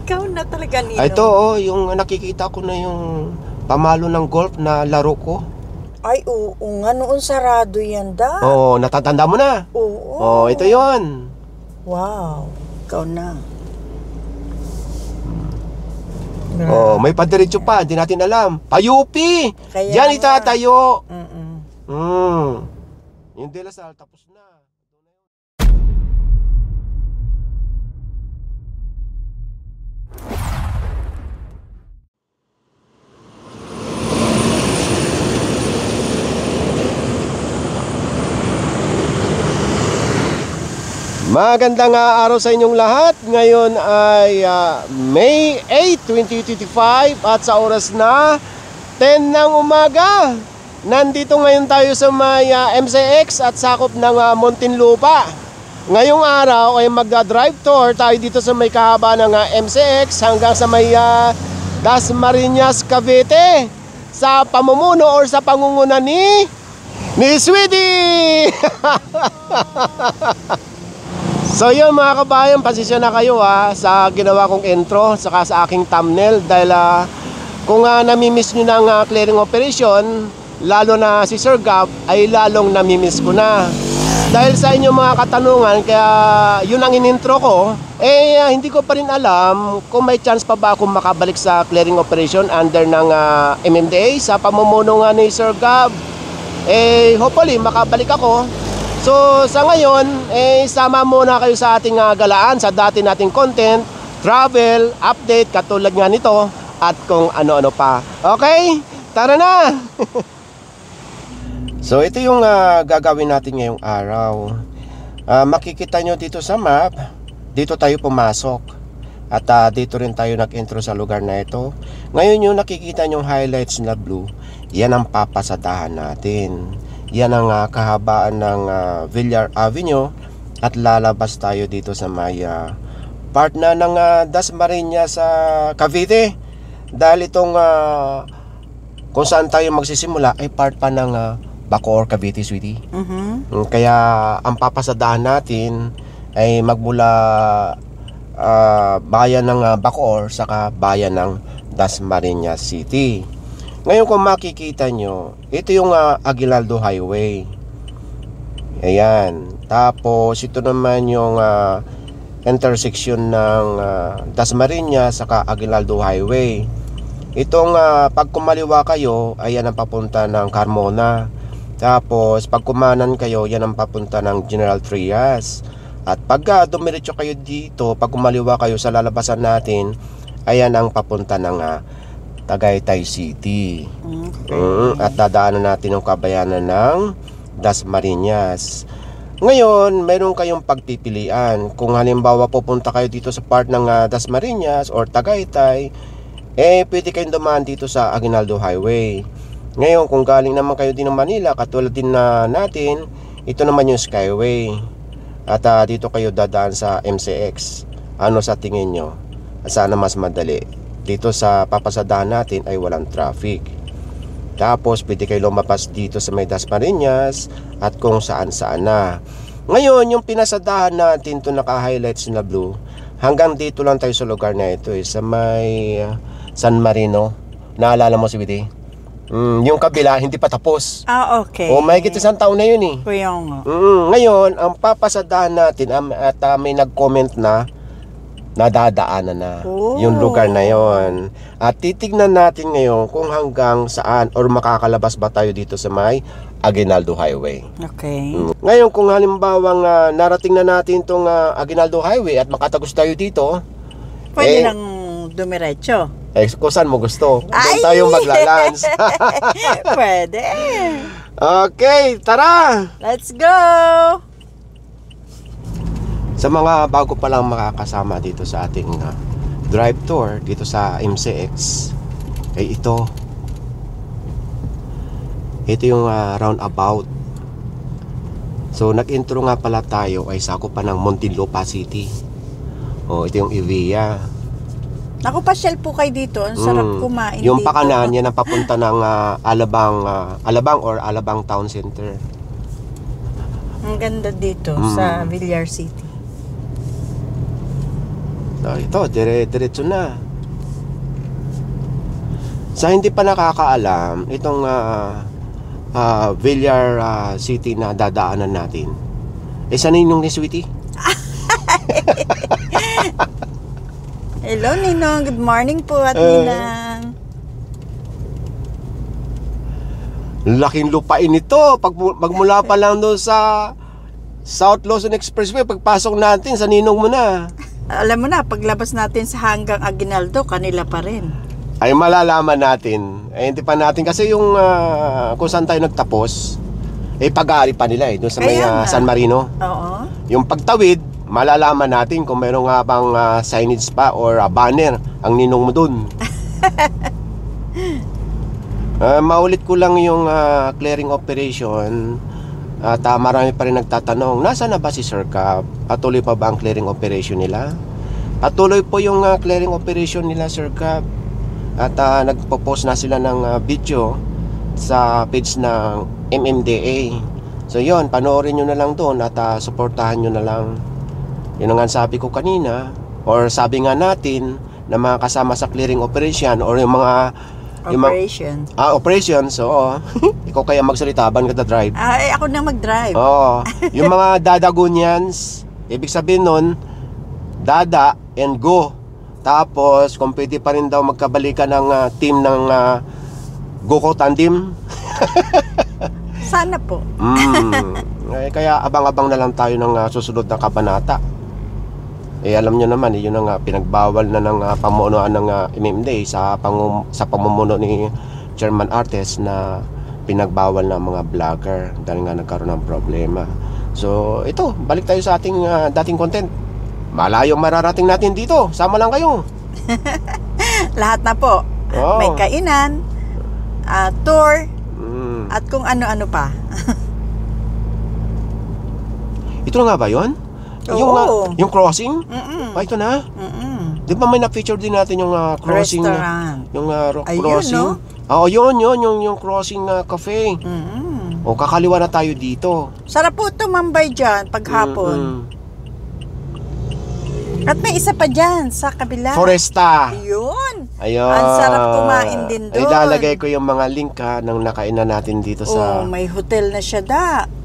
Ikaw na talaga, Ninong. Ito, oh, yung nakikita ko na yung pamalo ng golf na laro ko. Ay, oo nga. Noon sarado yan, da. Oo, natatanda mo na. Oo. Ito yon. Wow. Ikaw na. May padiretso pa, hindi natin alam. Payupi! Kaya Diyan nga. itatayo. Mm-mm. Yung De La Salle, tapos na. Magandang araw sa inyong lahat. Ngayon ay May 8, 2025 at sa oras na 10 ng umaga. Nandito ngayon tayo sa may MCX at sakop ng Muntinlupa. Ngayong araw ay magda-drive tour tayo dito sa may kahaba ng MCX hanggang sa may Dasmariñas, Cavite, sa pamumuno or sa pangunguna ni Sweetie. So yun mga kabayan, pasensya na kayo sa ginawa kong intro saka sa aking thumbnail dahil kung namimiss nyo ng clearing operation, lalo na si Sir Gab, ay lalong namimiss ko na. Dahil sa inyong mga katanungan, kaya yun ang inintro ko, hindi ko pa rin alam kung may chance pa ba akong makabalik sa clearing operation under ng MMDA sa pamumuno nga ni Sir Gab. Hopefully makabalik ako. So sa ngayon, sama muna kayo sa ating galaan sa dati nating content, travel, update katulad nga nito at kung ano-ano pa. Okay? Tara na! So ito yung gagawin natin ngayong araw. Makikita nyo dito sa map, dito tayo pumasok. At dito rin tayo nag-intro sa lugar na ito. Ngayon yung nakikita nyong highlights na blue, yan ang papasadahan natin. Yan ang kahabaan ng Villar Avenue at lalabas tayo dito sa may part na ng Dasmariñas sa Cavite. Dahil itong kung saan tayo magsisimula ay part pa ng Bacoor, Cavite, Sweetie. Kaya ang papasadahan natin ay magmula bayan ng Bacoor saka bayan ng Dasmariñas City. Ngayon kung makikita nyo, ito yung Aguinaldo Highway. Ayan. Tapos ito naman yung intersection ng Dasmariñas saka Aguinaldo Highway. Itong pag kumaliwa kayo, ayan ang papunta ng Carmona. Tapos pag kumanan kayo, yan ang papunta ng General Trias. At pag dumiretso kayo dito, pag kumaliwa kayo sa lalabasan natin, ayan ang papunta ng Tagaytay City. At dadaanan natin ang kabayanan ng Dasmariñas. Ngayon, mayroon kayong pagpipilian. Kung halimbawa pupunta kayo dito sa part ng Dasmariñas or Tagaytay, pwede kayong dumaan dito sa Aguinaldo Highway. Ngayon, kung galing naman kayo din ng Manila, katulad din natin, ito naman yung Skyway. At dito kayo dadaan sa MCX. Ano sa tingin nyo? Sana mas madali. Dito sa papasadahan natin ay walang traffic. Tapos pwede kayo lumabas dito sa may Dasmariñas at kung saan-saan na. Ngayon yung pinasadahan natin, ito naka-highlights na blue, hanggang dito lang tayo sa lugar na ito sa may San Marino. Naalala mo si Bidi? Yung kabila hindi pa tapos. Okay. Mahigit isang taon na yun Kuya nga. Ngayon ang papasadahan natin at may nag-comment na nadadaanan na yung lugar na yon. At titignan natin ngayon kung hanggang saan or makakalabas ba tayo dito sa may Aguinaldo Highway. Okay. Ngayon kung halimbawa narating na natin itong Aguinaldo Highway at makatagos tayo dito, pwede lang dumiretso. Kung saan mo gusto, doon tayo maglalans. Pwede. Okay, tara! Let's go! Sa mga bago pa lang makakasama dito sa ating drive tour dito sa MCX, ay ito yung roundabout. So nag-intro nga pala tayo ay sakop pa ng Muntinlupa City. Ito yung Evia. Ako pasyal po kayo dito. Ang sarap kumain yung dito. Yung pakanan yan ang papunta ng Alabang or Alabang Town Center. Ang ganda dito sa Villar City. Ito, diretso na. Sa hindi pa nakakaalam, itong Villar City na dadaanan natin. Sa Ninong ni Sweetie? Hello, Ninong. Good morning po at Ninang. Laking lupain ito. Pagmula pa lang doon sa South Luzon Expressway, pagpasok natin sa Ninong mo na. Alam mo na, paglabas natin sa hanggang Aguinaldo, kanila pa rin. Ay malalaman natin. Hindi pa natin kasi yung kung saan tayo nagtapos, pag-aari pa nila doon sa may San Marino. Oo. Yung pagtawid, malalaman natin kung meron nga bang signage pa or banner ang Ninong mo doon. Maulit ko lang yung clearing operation. At marami pa rin nagtatanong, nasaan na ba si Sir Cap? Patuloy pa ba ang clearing operation nila? Patuloy po yung clearing operation nila, Sir Cap. At nagpo-post na sila ng video sa page ng MMDA. So yun, panoorin nyo na lang doon at suportahan nyo na lang. Yun ang sabi ko kanina, or sabi nga natin na mga kasama sa clearing operation or yung mga operation. So ikaw kaya magsalita ban ka drive? Ako na mag-drive. Oo. Yung mga dadagunians, ibig sabihin nun, dada and go. Tapos kung pwede pa rin daw magkabalikan ng team ng Goko Tandem. Sana po. Kaya abang-abang na lang tayo ng susunod na kabanata. Alam nyo naman, yun ang pinagbawal na ng pamunuan ng MMDA sa pamumuno ni Chairman Artes na pinagbawal na mga vlogger dahil nga nagkaroon ng problema. So ito, balik tayo sa ating dating content. Malayo mararating natin dito. Sama lang kayo. Lahat na po. May kainan, tour, at kung ano-ano pa. Ito na nga ba yun? Yung crossing? Ito na? Di ba may na-feature din natin yung crossing? Restaurant. Yung Ayun, crossing? no? Yung crossing cafe. Kakaliwa na tayo dito. Sarap po tumambay dyan paghapon. At may isa pa dyan sa kabila. Foresta. Ayun. Ayun. Ang sarap kumain din doon. Ilalagay ko yung mga link ng nakainan natin dito sa... may hotel na siya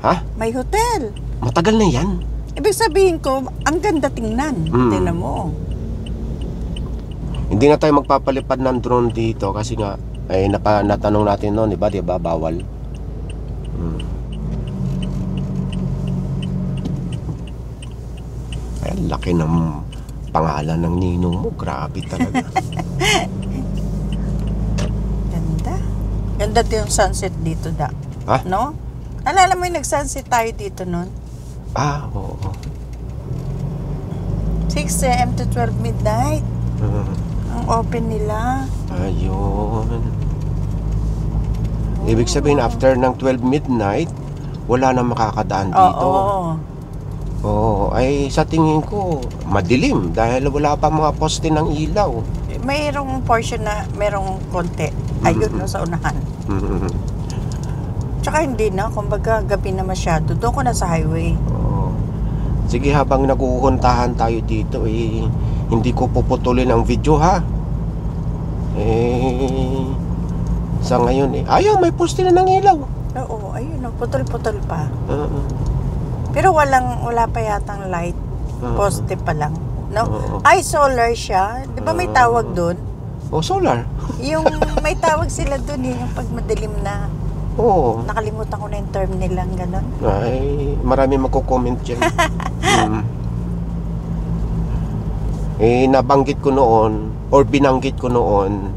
Ha? May hotel. Matagal na yan. Ibig sabihin ko, ang ganda tingnan. Tingnan mo. Hindi na tayo magpapalipad ng drone dito kasi nga natanong natin noon, di ba bawal. Ay, laki ng pangalan ng Ninong mo, grabe talaga. Ganda. Ganda din yung sunset dito, Ha? No? Alala mo yung nag-sunset tayo dito noon? Oo. 6 a.m. to 12 midnight. Ang open nila. Ayun. Ibig sabihin, after ng 12 midnight, wala na makakadaan dito. Oo. Ay sa tingin ko, madilim dahil wala pa mga poste ng ilaw. Mayroong portion na merong konti. Ayun, no, sa unahan. Tsaka hindi na, kumbaga gabi na masyado. Doon ko na sa highway. Sige, habang naguhuntahan tayo dito, hindi ko puputulin ang video, ha? Sa ngayon, ayaw, may poste na ng ilaw. Oo, ayun, putol-putol pa. Pero wala pa yatang light. Poste pa lang. No? Ay, solar siya. Di ba may tawag doon? Solar. Yung may tawag sila doon, yung pag madilim na. Oo. Nakalimutan ko na yung term nilang gano'n. Ay, marami magko-comment dyan. Nabanggit ko noon or binanggit ko noon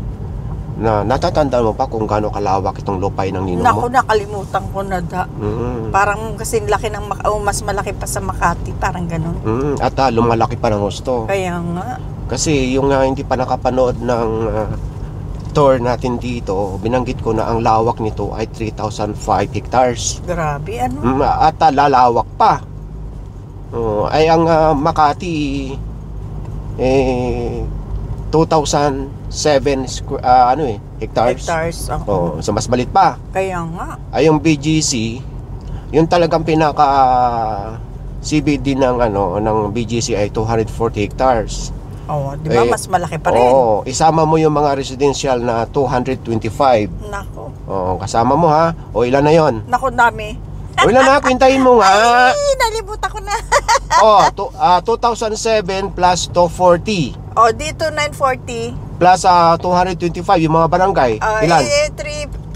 na natatandaan mo pa kung gaano kalawak itong lupay ng Ninong mo? Naku, nakalimutan ko na Parang kasi laki ng mas malaki pa sa Makati, parang gano'n. At lumalaki pa ng gusto. Kaya nga. Kasi yung hindi pa nakapanood ng tour natin dito, binanggit ko na ang lawak nito ay 3,005 hectares. Grabe, ano? At lalawak pa. Ay ang Makati 2,007 hectares. So mas balit pa. Kaya nga. Ay yung BGC, yung talagang pinaka CBD ng BGC ay 240 hectares. Oh, di ba? Mas malaki pa rin. Oo, isama mo yung mga residential na 225. Nako. Oo, kasama mo ha. O ilan na yon? Nako, dami. O ilan na, kwintahin mo nga. Ay, nalimutan ko na. 2007 plus 240 Oh, dito 940. plus 225 yung mga barangay. Ilan?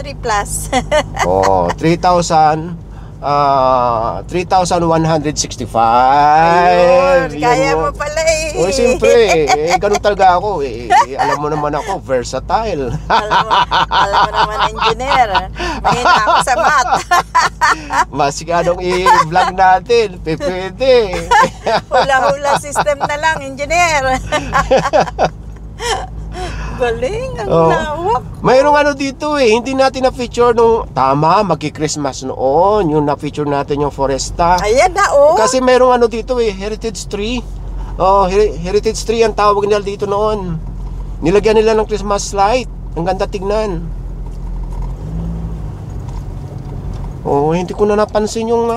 3 plus. 3,165. Ayun, kaya mo pala eh. O, siyempre, ganun talaga ako. Alam mo naman ako, versatile. alam mo naman, engineer. Mahina ako sa math. Mas ganong i-vlog natin, pwede. Hula-hula system na lang, engineer. Galing, ang lawak. Mayroong ano dito hindi natin na-feature nung, tama, magki-Christmas noon, yung na-feature natin yung Foresta. Ayan na, Kasi mayroong ano dito heritage tree. Heritage tree ang tawag nila dito noon. Nilagyan nila ng Christmas light. Ang ganda tignan. Hindi ko na napansin yung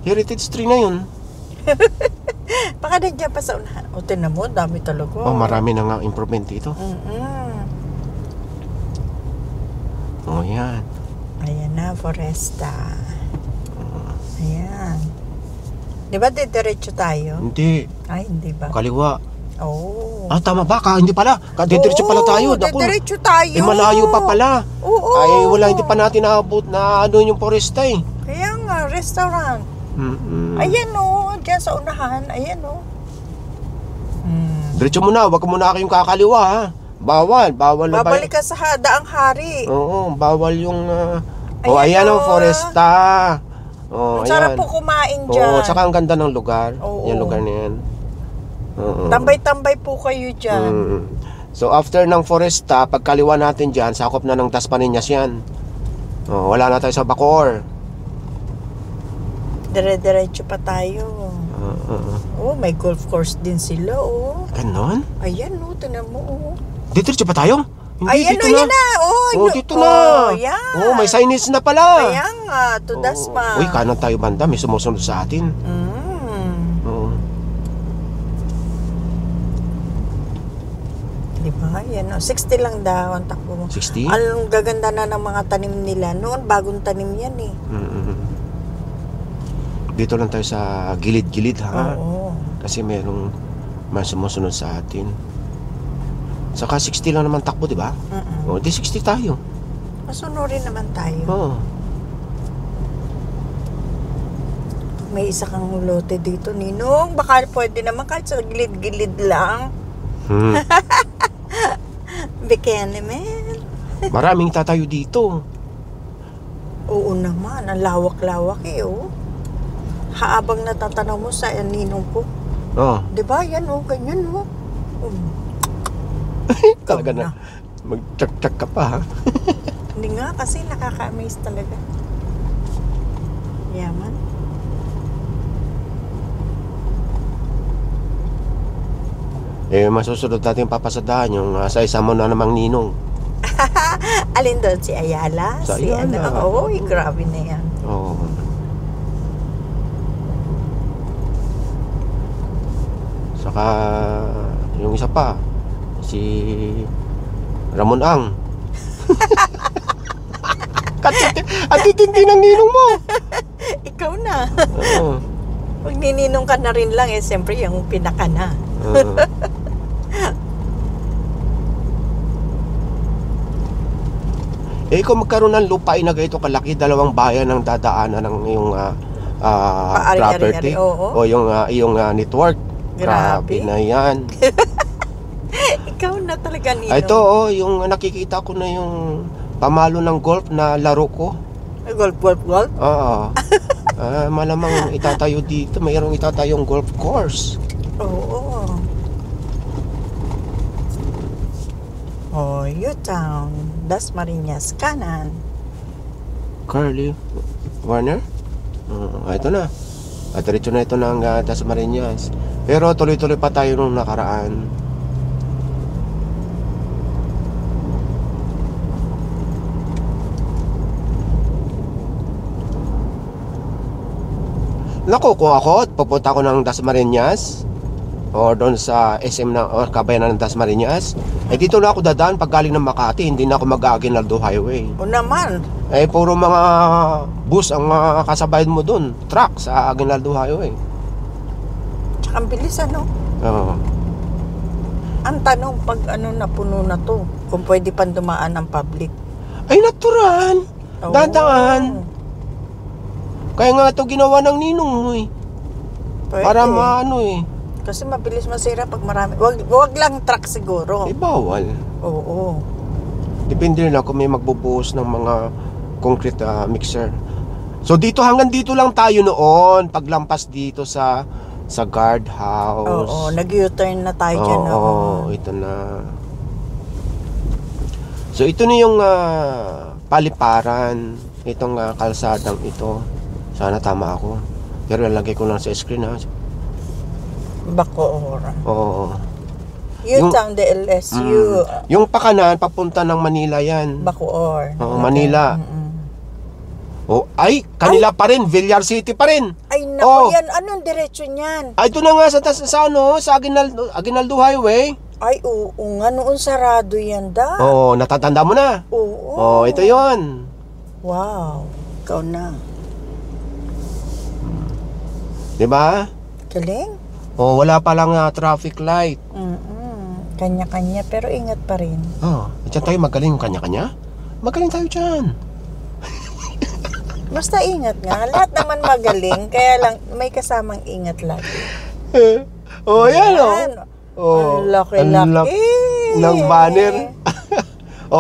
heritage tree na yun. Baka nandiyan pa sa unahan. Tinan mo, dami talaga. Marami na nga improvement dito. Yan. Ayan na, Foresta. Ayan. Di ba diretso tayo? Hindi. Ay, hindi ba? Kaliwa. Tama ba? Hindi pala. Diretso pala tayo. Diretso tayo. Malayo pa pala. Hindi pa natin naabot na yung Foresta Kaya nga, restaurant. Ayan dyan sa unahan. Ayan Diretso muna, wag mo na kayong kakaliwa ha. Bawal na babalik ka sa Daang Hari. Oo, bawal yung ayan ang Foresta. Ang sarap po kumain dyan. Tsaka ang ganda ng lugar. Yung lugar na yan. Tambay-tambay po kayo dyan. So after ng Foresta, pagkaliwa natin dyan, sakop na ng Dasmariñas yan. Wala na tayo sa Bacoor. Dire-diretso pa tayo. May golf course din sila Ganon? Ayan tinan mo Diretso pa tayo? Ayan dito yan na. Dito na. Yan. May signage na pala. Kaya nga, to Dasma. Uy, kanan tayo banda, may sumusunod sa atin. Diba? Yan 60 lang daw ang takbo mo. 60? Ang gaganda na ng mga tanim nila. Noon, bagong tanim yan Dito lang tayo sa gilid-gilid ha. Kasi merong mas sumusunod sa atin. Saka 60 lang naman takbo, di ba? Di 60 tayo. Masunurin naman tayo. May isa kang lote dito, Ninong. Baka pwede naman kahit sa gilid-gilid lang. Bikini man. Maraming tatayo dito. Oo naman, ang lawak-lawak Haabang natatanaw mo sa ninong ko. Diba? Yan ganyan Talaga na. Mag-tsak-tsak ka pa ha. Hindi nga kasi nakaka-amaze talaga. Yaman. Masusunod natin papasadahan yung sa isa mo na namang ninong. Alin doon? Si Ayala? Sa Ayala. Grabe na yan. Saka yung isa pa, si Ramon Ang. At titindi ng ninong mo. Ikaw na. Pag nininong ka na rin lang siyempre yung pinaka na. Kung magkaroon ng lupain na ganito kalaki, dalawang bayan ang dadaanan ng iyong property o yung network. Grabe na yan. Ikaw na talaga, Nino. Ito yung nakikita ko na yung pamalo ng golf na laro ko. Golf? Oo. Malamang itatayo dito, mayroong itatayong golf course. U-Town, Dasmariñas, kanan. Carly Warner? Ito na. At diretso na ito ng Dasmariñas. Pero tuloy-tuloy pa tayo nung nakaraan. Naku, kung ako, pupunta ako ng Dasmariñas, o doon sa SM na o Kabayanan ng Dasmariñas, dito na ako dadaan pag galing ng Makati, hindi na ako mag-Aguinaldo Highway. O naman. Puro mga bus ang kasabayan mo doon, truck sa Aguinaldo Highway. Tsaka ang bilis Oo. Ang tanong pag napuno na to, kung pwede pang dumaan ng public. Ay natural, dadaan. Kaya nga ito ginawa ng ninong mo Pwede. para maano Kasi mabilis masira pag marami. Wag lang truck siguro. bawal. Oo. Depende na kung may magbubuhos ng mga concrete mixer. So dito hanggang dito lang tayo noon paglampas dito sa guardhouse. Oo, nag-U-turn na tayo dyan. Oo, ito na. So ito na yung paliparan itong kalsadang ito. Sana tama ako. Pero lalagay ko lang sa screen Bacoor. Oo. Yun ang DLSU. Yung pakanan papunta ng Manila yan. Bacoor. Oo, Manila. Ay, kanila pa rin, Villar City pa rin. Ay, naku, yan. Anong diretsyo niyan? Ay, ito na nga sa Aguinaldo Highway. Ay, oo nga, noon sarado yan Oo, natatanda mo na. Oo. Ito yon. Wow, ikaw na. Diba? Galing. Wala pa lang traffic light. Kanya-kanya, pero ingat pa rin. Diyan tayo magaling kanya-kanya. Magaling tayo dyan. Basta ingat nga. Lahat naman magaling, kaya lang may kasamang ingat lagi. Yan Ang laki-laki. Ng banner.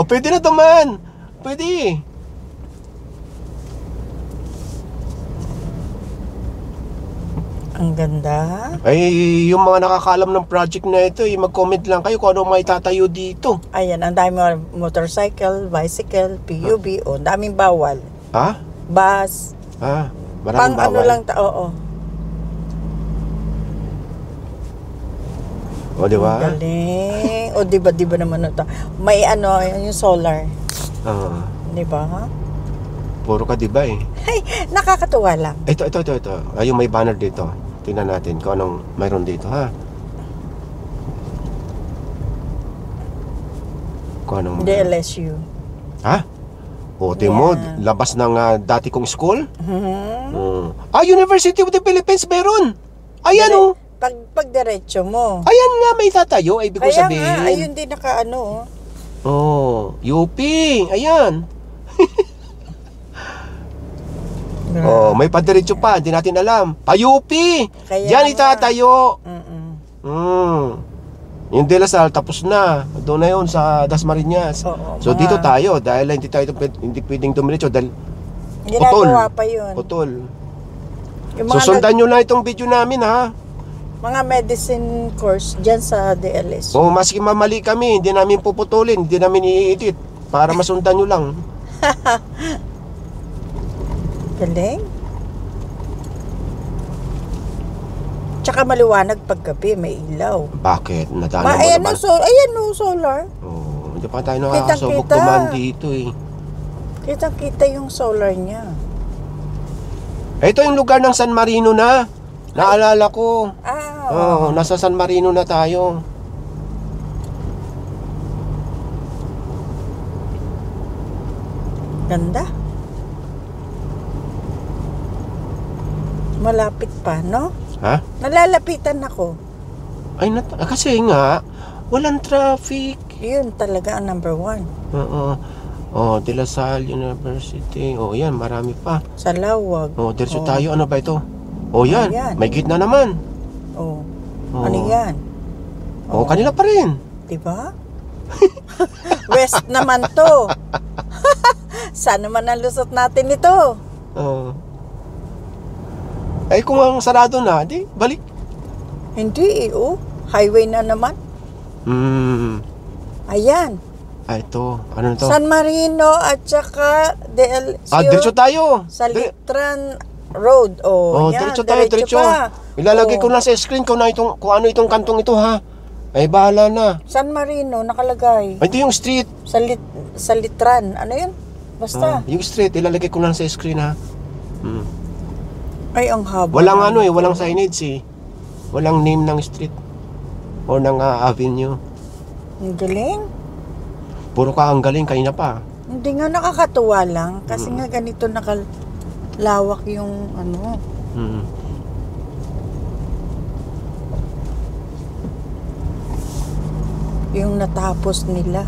Pwede na duman. Pwede. Ang ganda. Ay, yung mga nakakaalam ng project na ito, mag-comment lang kayo kung ano may tatayo dito. Ayan, ang dami mga motorcycle, bicycle, PUV, ang daming bawal. Bus. Maraming bawal. lang oo. Diba? Galing. Diba naman ito. May yung solar. Diba? Puro ka diba Ay, nakakatuwa lang. Ito. Yung may banner dito. Tingnan natin kung anong mayroon dito, Kung anong DLSU. Mo, labas ng dati kong school. University of the Philippines meron. Ayan Pag diretso mo. Ayan nga, may tatayo. Ibig ko sabihin. Kaya nga, ayun din UP. Ayan. May padiretso pa, hindi natin alam. Pa-UP! Yan itatayo. Yung De La Salle tapos na. Doon na yun sa Dasmariñas. So dito tayo dahil hindi pwedeng dumiretso dahil ginagawa pa yun. Putol. Susundan nyo lang itong video namin Mga medicine course dyan sa DLSU. Maski mamali kami, hindi namin puputulin, hindi namin i-edit para masundan nyo lang. Galing. Tsaka maliwanag paggabi, may ilaw. Bakit? Nadaanan mo naman. Ayan solar. Hindi pa tayo nakakasubok dumaan dito Kitang-kita yung solar niya. Ito yung lugar ng San Marino na. Naalala ko. Nasa San Marino na tayo. Ganda. Malapit pa, no? Nalalapitan ako. Kasi nga, walang traffic. Yun talaga ang number 1. De La Salle University. Yan, marami pa. Sa Lawag. Diretso tayo. Ano ba ito? Yan. May gitna naman. Ano yan? Kanila pa rin. Diba? West naman to. Saan naman ang lusot natin ito? Kung ang sarado na, di, balik. Hindi highway na naman. Ayan. Ito, ano to? San Marino at saka DLSU. Diretso tayo. Sa Litran Road. Yan, diretso. Ilalagay ko na sa screen kung ano itong kantong ito Ay, bahala na. San Marino, nakalagay. Ito yung street. Sa Litran. Ano yun? Basta. Yung street, ilalagay ko na sa screen Ay, ang haba. Walang walang signage Walang name ng street. O ng Avenue. Ang galing. Puro ka ang galing kanina pa. Hindi nga, nakakatuwa lang. Kasi nga ganito nakalawak yung ano. Yung natapos nila.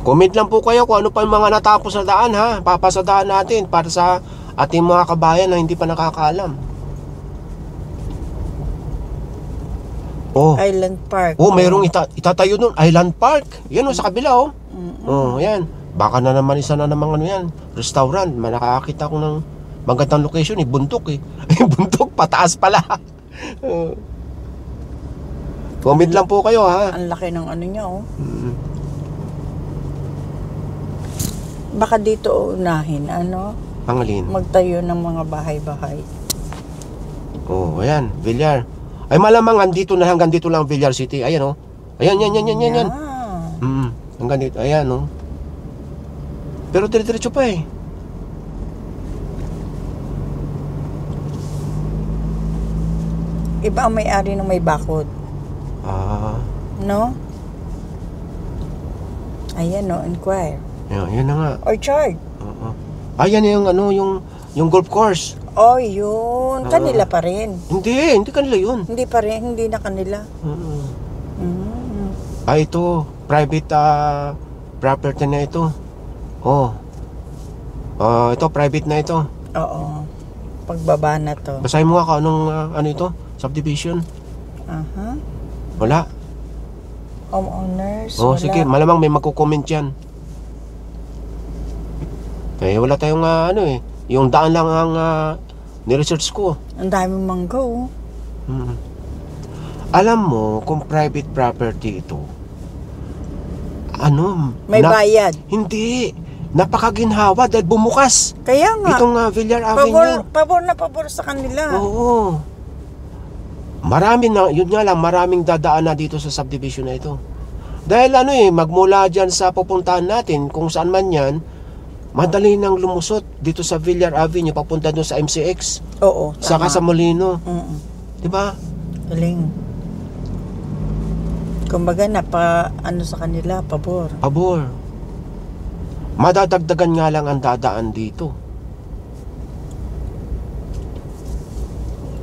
Comment lang po kayo kung ano pa yung mga natapos sa daan ha. Papasadaan natin para sa ating mga kabayan na hindi pa nakakaalam. Oh. Island Park. Oh, mayroong itatayo nun. Island Park. Yan sa kabila oh. Oh, yan. Baka na naman isa na namang ano yan. Restaurant. Nakakakita ko ng magandang location eh. Buntok eh. Buntok, pataas pala. Comment lang po kayo ha. Ang laki ng ano niya oh. Baka dito unahin, ano? Pangalin. Magtayo ng mga bahay-bahay. Oh, ayan, Villar. Ay malamang andito na hanggang dito lang Villar City. Ayan oh. Ayan, yan. Hanggang dito, ayan oh. Pero dire-diretso pa eh. Iba ang may-ari ng may bakod. No? Ayan no, inquire. Yan na nga. Orchard. Ayan yung ano, yung golf course. Oh, yun. Kanila pa rin. Hindi kanila yun. Hindi pa rin, hindi na kanila. Ito, private property na ito. Oh. Ito, private na ito. Oo. Pagbaba na to. Basahin mo nga kung anong, ano ito, subdivision. Wala. Homeowners, Oh, wala. sige, malamang may magko-comment yan. Wala tayong ano eh. Yung daan lang ang ni-research ko. Ang daming mangga oh. Alam mo, kung private property ito, ano? May bayad. Hindi. Napakaginhawa dahil bumukas. Kaya nga. Itong Villar Avenue. Pabor sa kanila. Oo. Yun nga lang, maraming dadaan na dito sa subdivision na ito. Dahil ano eh, magmula dyan sa pupuntahan natin, kung saan man yan, madali nang lumusot dito sa Villar Avenue papunta doon sa MCX. Oo, tama. Saka sa Molino. 'Di ba? Galing. Kumbaga ano sa kanila, pabor. Pabor. Madadagdagan nga lang ang dadaan dito.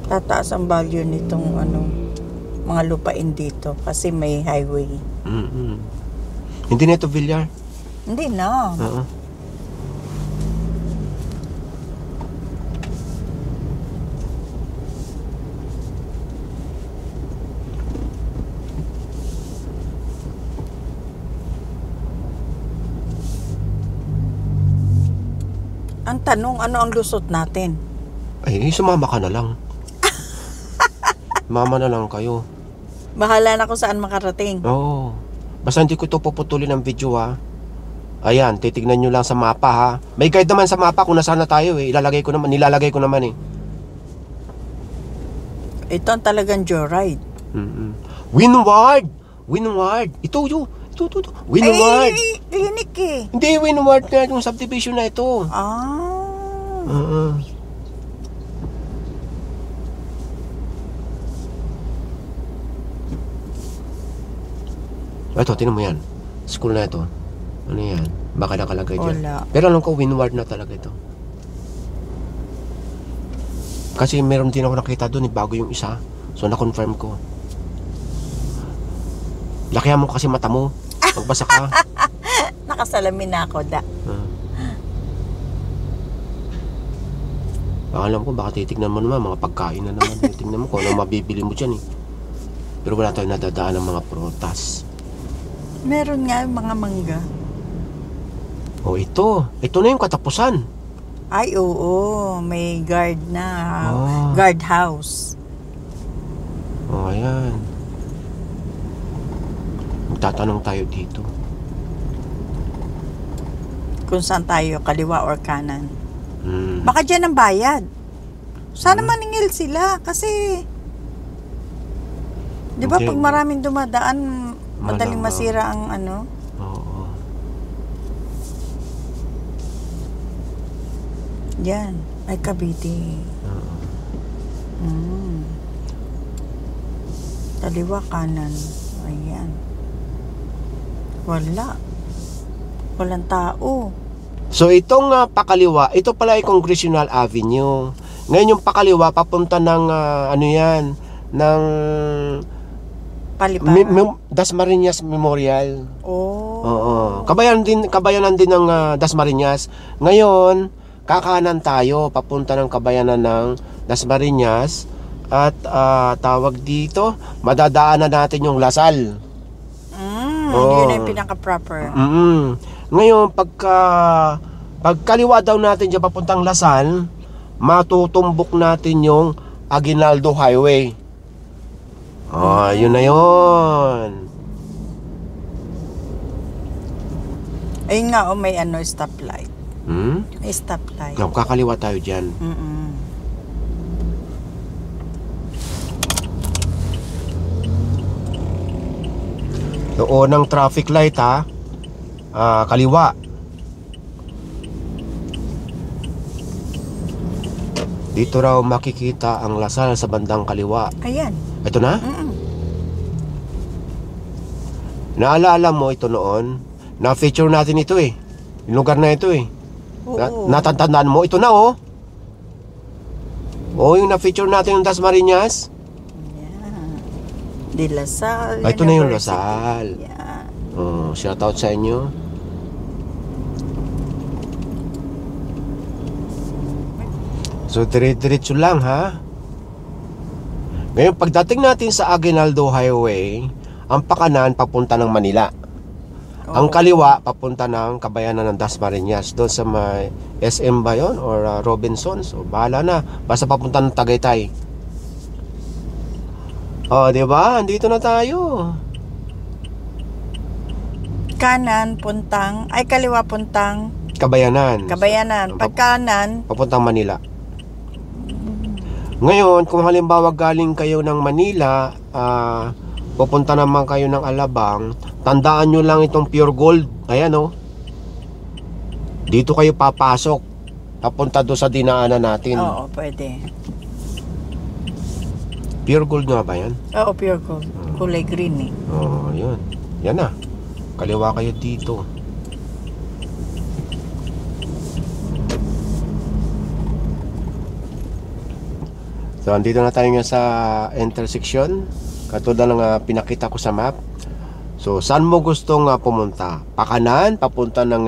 Tataas ang value nitong mga lupain dito kasi may highway. Hindi na ito Villar. Hindi na. Ang tanong, ano ang lusot natin? Ay, sumama ka na lang. Mama na lang kayo. Bahala na kung saan makarating. Oo. Basta hindi ko ito puputulin ng video ha. Ayan, titignan nyo lang sa mapa ha. May guide naman sa mapa kung nasaan na tayo eh. Nilalagay ko naman eh. Ito ang talagang joyride. Windward! Ito. Windward! Ay, clinic eh. Hindi, Windward na yung subdivision na ito. Ito, tinan mo yan. School na ito. Ano yan? Baka nakalagay dyan. Wala. Pero alam ko, Windward na talaga ito. Kasi meron din ako nakita doon, bago yung isa. So, na-confirm ko. Lakihan mo kasi mata mo. Magbasa ka. Nakasalamin na ako, da. Alam ko, baka titignan mo naman, mga pagkain na naman. Titignan mo kung ano mabibili mo dyan eh. Pero wala tayong nadadaan ng mga prutas. Meron nga yung mga mangga. Oh, ito. Ito na yung katapusan. Ay, oo. May guard na. Guard house. Oh, ayan. Magtatanong tayo dito. Kung saan tayo, kaliwa or kanan. Baka dyan ang bayad. Sana maningil sila kasi di ba pag maraming dumadaan, madaling masira ang ano. Oo. Yan. Ay, Cavite. Kaliwa, kanan. Ayan. Walang tao. So itong pakaliwa, ito pala ay Congressional Avenue. Ngayon yung pakaliwa papunta ng ano yan, ng Paliparan. Dasmariñas Memorial. Oh. Oo. Kabayanan din ng Dasmariñas. Ngayon, kakanan tayo papunta ng kabayanan ng Dasmariñas at tawag dito, madadaanan natin yung Lasal. Yun yung pinaka-proper. Ngayon, pagkaliwa daw natin dyan papuntang Lasal, matutumbok natin yung Aguinaldo Highway. Yun na yun. Ayun nga, may stoplight. May stoplight. Kakaliwa tayo dyan. Doon ng traffic light kaliwa. Dito raw makikita ang Lasal sa bandang kaliwa. Ayan. Ito na? Naalala mo ito noon? Na-feature natin ito eh. Yung lugar na ito eh. Natatandaan mo? Ito na oh. Yung na-feature natin yung Dasmariñas. Di Lasal. Ito na yung Lasal. Yeah. Shout out sa inyo. So dire-diretso lang ha. Ngayon pagdating natin sa Aguinaldo Highway, ang pakanan papunta ng Manila. Ang kaliwa papunta ng kabayanan ng Dasmariñas, doon sa may SM ba yun or Robinsons, o bahala na, basta papunta ng Tagaytay. Di ba? Andito na tayo. Kanan puntang, kaliwa puntang Kabayanan. Pag kanan papuntang Manila. Ngayon, kung halimbawa galing kayo ng Manila, pupunta naman kayo ng Alabang, tandaan nyo lang itong Pure Gold. Ayan oh. Dito kayo papasok. Papunta doon sa dinaanan natin. Oo, pwede. Pure Gold nga ba yan? Oo, Pure Gold. Kulay green eh. Yun. Yan na. Kaliwa kayo dito. So, andito na tayo nga sa intersection. Katulad ng pinakita ko sa map. So, saan mo gustong pumunta? Pakanan, papunta ng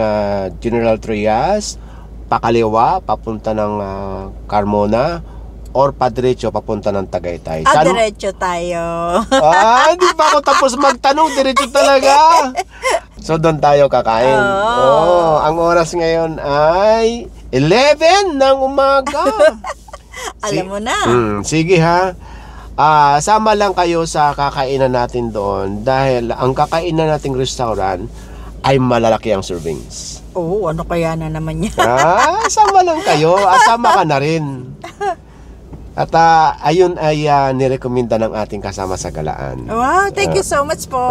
General Trias. Pakaliwa, papunta ng Carmona. Or padiretso, papunta ng Tagaytay. Diretso tayo. Hindi pa ako tapos magtanong. Diretso talaga. So, doon tayo kakain. Ang oras ngayon ay 11 ng umaga. Alam mo na. Sige ha. Sama lang kayo sa kakainan natin doon dahil ang kakainan nating restaurant ay malalaki ang servings. Ano kaya na naman yan? Sama lang kayo. Sama ka na rin. At ayun ay nirekomenda ng ating kasama sa galaan. Wow, thank you so much po.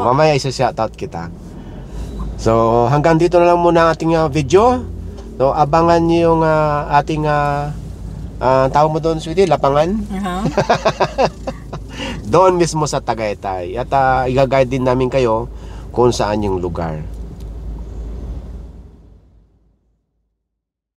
Mamaya isa-shoutout kita. So hanggang dito na lang muna ang ating video. So abangan niyo yung ating tawag mo doon, sweetie, lapangan. Doon mismo sa Tagaytay. At i-guide din namin kayo kung saan yung lugar.